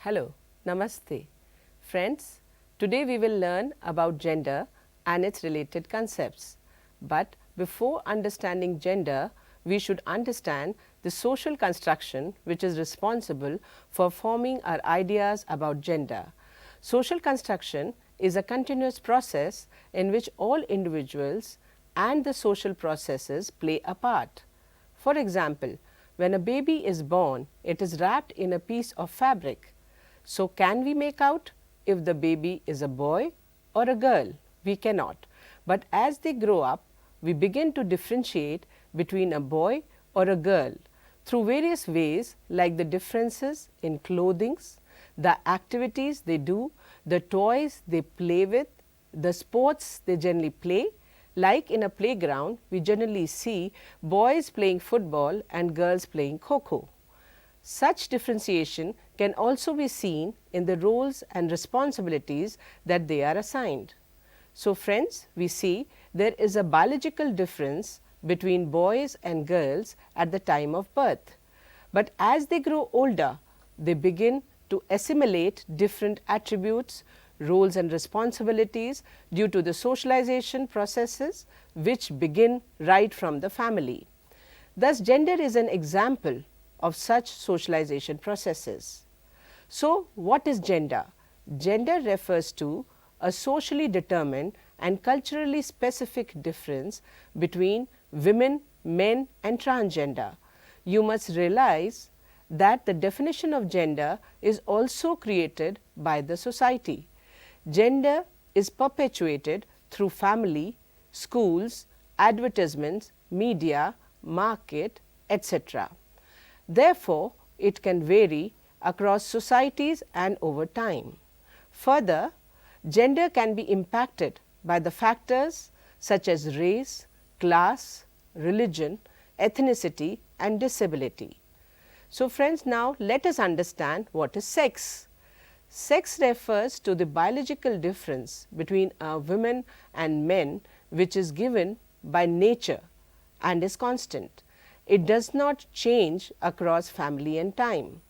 Hello, Namaste. Friends, today we will learn about gender and its related concepts. But before understanding gender, we should understand the social construction which is responsible for forming our ideas about gender. Social construction is a continuous process in which all individuals and the social processes play a part. For example, when a baby is born, it is wrapped in a piece of fabric. So, can we make out if the baby is a boy or a girl? We cannot. But as they grow up, we begin to differentiate between a boy or a girl through various ways like the differences in clothing, the activities they do, the toys they play with, the sports they generally play. Like in a playground, we generally see boys playing football and girls playing kho-kho. Such differentiation can also be seen in the roles and responsibilities that they are assigned. So, friends, we see there is a biological difference between boys and girls at the time of birth. But as they grow older, they begin to assimilate different attributes, roles and responsibilities due to the socialization processes which begin right from the family. Thus, gender is an example of such socialization processes. So, what is gender? Gender refers to a socially determined and culturally specific difference between women, men and transgender. You must realize that the definition of gender is also created by the society. Gender is perpetuated through family, schools, advertisements, media, market, etc. Therefore, it can vary across societies and over time. Further, gender can be impacted by the factors such as race, class, religion, ethnicity and disability. So, friends, now let us understand what is sex. Sex refers to the biological difference between women and men which is given by nature and is constant. It does not change across family and time.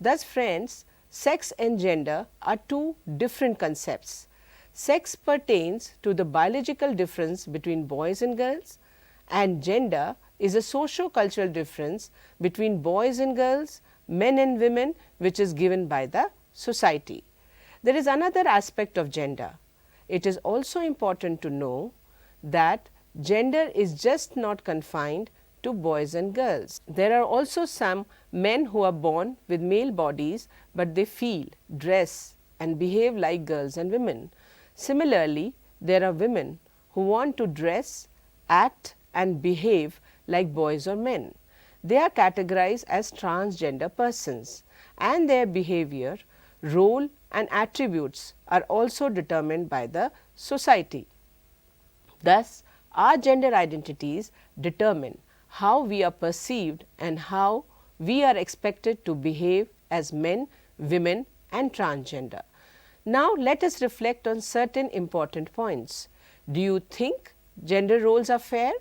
Thus, friends, sex and gender are two different concepts. Sex pertains to the biological difference between boys and girls, and gender is a socio-cultural difference between boys and girls, men and women, which is given by the society. There is another aspect of gender. It is also important to know that gender is just not confined to boys and girls. There are also some men who are born with male bodies, but they feel, dress and behave like girls and women. Similarly, there are women who want to dress, act and behave like boys or men. They are categorized as transgender persons, and their behavior, role and attributes are also determined by the society. Thus, our gender identities determine how we are perceived and how we are expected to behave as men, women and transgender. Now, let us reflect on certain important points. Do you think gender roles are fair?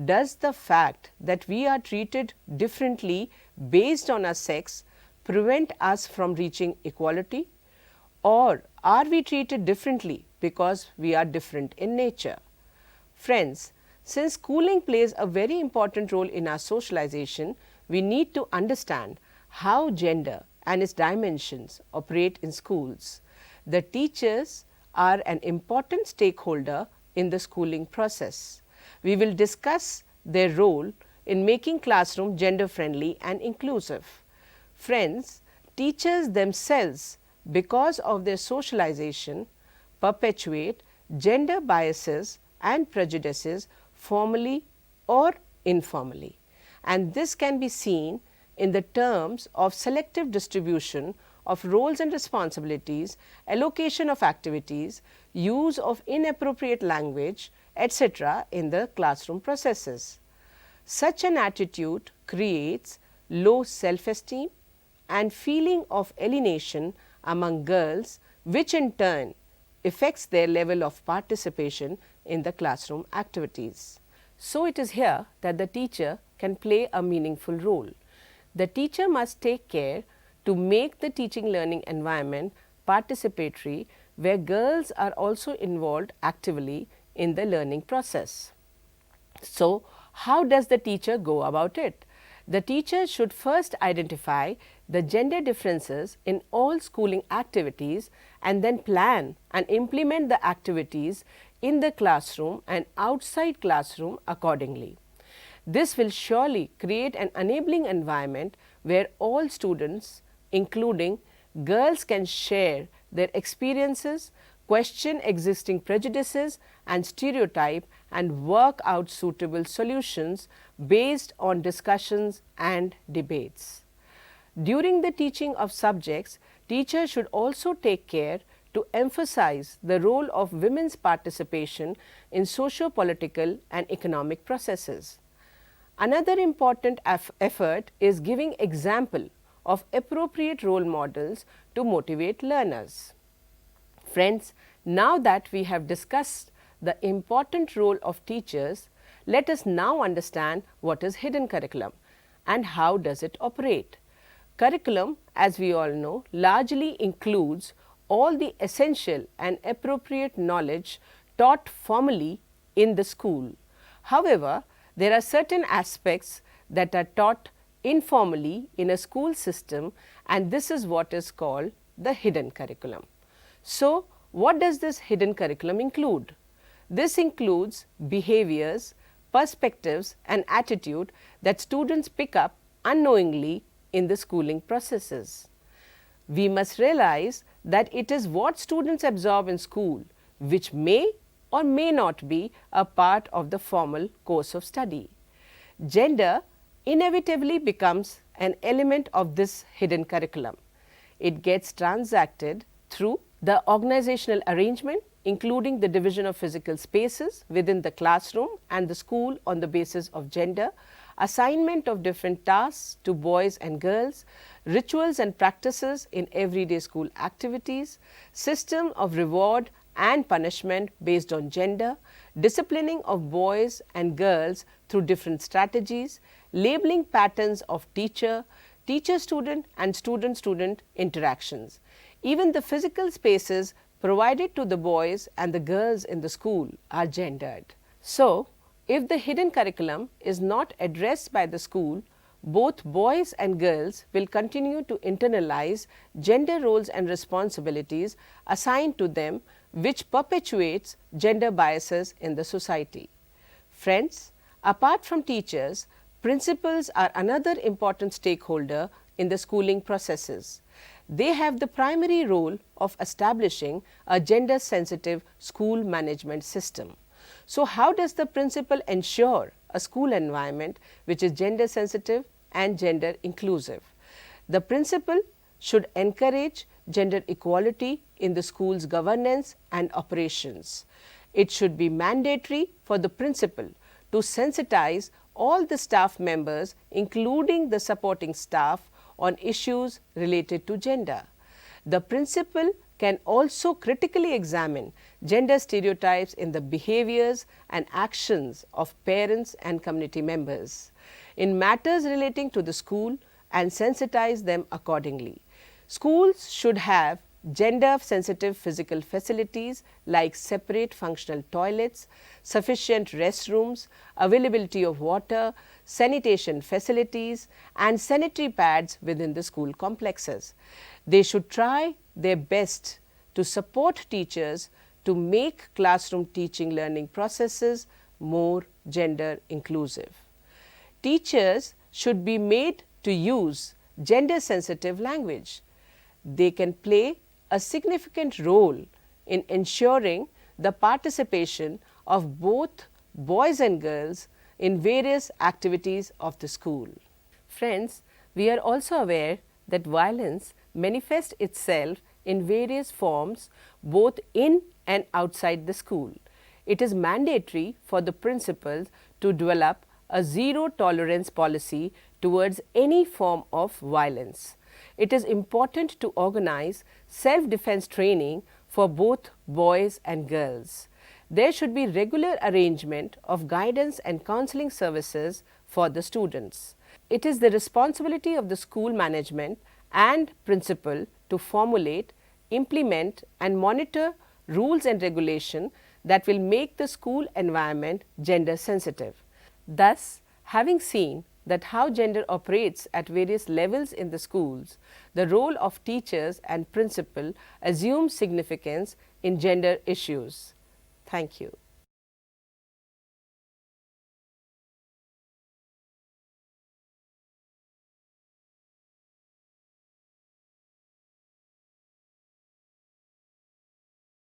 Does the fact that we are treated differently based on our sex prevent us from reaching equality? Or are we treated differently because we are different in nature? Friends, since schooling plays a very important role in our socialization, we need to understand how gender and its dimensions operate in schools. The teachers are an important stakeholder in the schooling process. We will discuss their role in making classroom gender friendly and inclusive. Friends, teachers themselves, because of their socialization, perpetuate gender biases and prejudices formally or informally, and this can be seen in the terms of selective distribution of roles and responsibilities, allocation of activities, use of inappropriate language, etc. in the classroom processes. Such an attitude creates low self-esteem and feeling of alienation among girls, which in turn affects their level of participation in the classroom activities. So, it is here that the teacher can play a meaningful role. The teacher must take care to make the teaching learning environment participatory, where girls are also involved actively in the learning process. So, how does the teacher go about it? The teacher should first identify the gender differences in all schooling activities and then plan and implement the activities in the classroom and outside classroom accordingly. This will surely create an enabling environment where all students, including girls, can share their experiences, question existing prejudices and stereotype, and work out suitable solutions based on discussions and debates. During the teaching of subjects, teachers should also take care to emphasize the role of women's participation in socio-political and economic processes. Another important effort is giving example of appropriate role models to motivate learners. Friends, now that we have discussed the important role of teachers, let us now understand what is hidden curriculum and how does it operate. Curriculum, as we all know, largely includes all the essential and appropriate knowledge taught formally in the school. However, there are certain aspects that are taught informally in a school system, and this is what is called the hidden curriculum. So, what does this hidden curriculum include? This includes behaviors, perspectives and attitude that students pick up unknowingly in the schooling processes. We must realize that it is what students absorb in school which may or may not be a part of the formal course of study. Gender inevitably becomes an element of this hidden curriculum. It gets transacted through the organizational arrangement, including the division of physical spaces within the classroom and the school on the basis of gender, assignment of different tasks to boys and girls, rituals and practices in everyday school activities, system of reward and punishment based on gender, disciplining of boys and girls through different strategies, labeling patterns of teacher-student and student-student interactions. Even the physical spaces provided to the boys and the girls in the school are gendered. So, if the hidden curriculum is not addressed by the school, both boys and girls will continue to internalize gender roles and responsibilities assigned to them, which perpetuates gender biases in the society. Friends, apart from teachers, principals are another important stakeholder in the schooling processes. They have the primary role of establishing a gender sensitive school management system. So, how does the principal ensure a school environment which is gender sensitive and gender inclusive? The principal should encourage gender equality in the school's governance and operations. It should be mandatory for the principal to sensitize all the staff members, including the supporting staff, on issues related to gender. The principal can also critically examine gender stereotypes in the behaviors and actions of parents and community members in matters relating to the school and sensitize them accordingly. Schools should have gender sensitive physical facilities like separate functional toilets, sufficient restrooms, availability of water, sanitation facilities and sanitary pads within the school complexes. They should try their best to support teachers to make classroom teaching learning processes more gender inclusive. Teachers should be made to use gender sensitive language. They can play a significant role in ensuring the participation of both boys and girls in various activities of the school. Friends, we are also aware that violence manifests itself in various forms both in and outside the school. It is mandatory for the principals to develop a zero tolerance policy towards any form of violence. It is important to organize self-defense training for both boys and girls. There should be regular arrangement of guidance and counseling services for the students. It is the responsibility of the school management and principal to formulate, implement and monitor rules and regulation that will make the school environment gender sensitive. Thus, having seen that how gender operates at various levels in the schools, the role of teachers and principal assumes significance in gender issues. Thank you.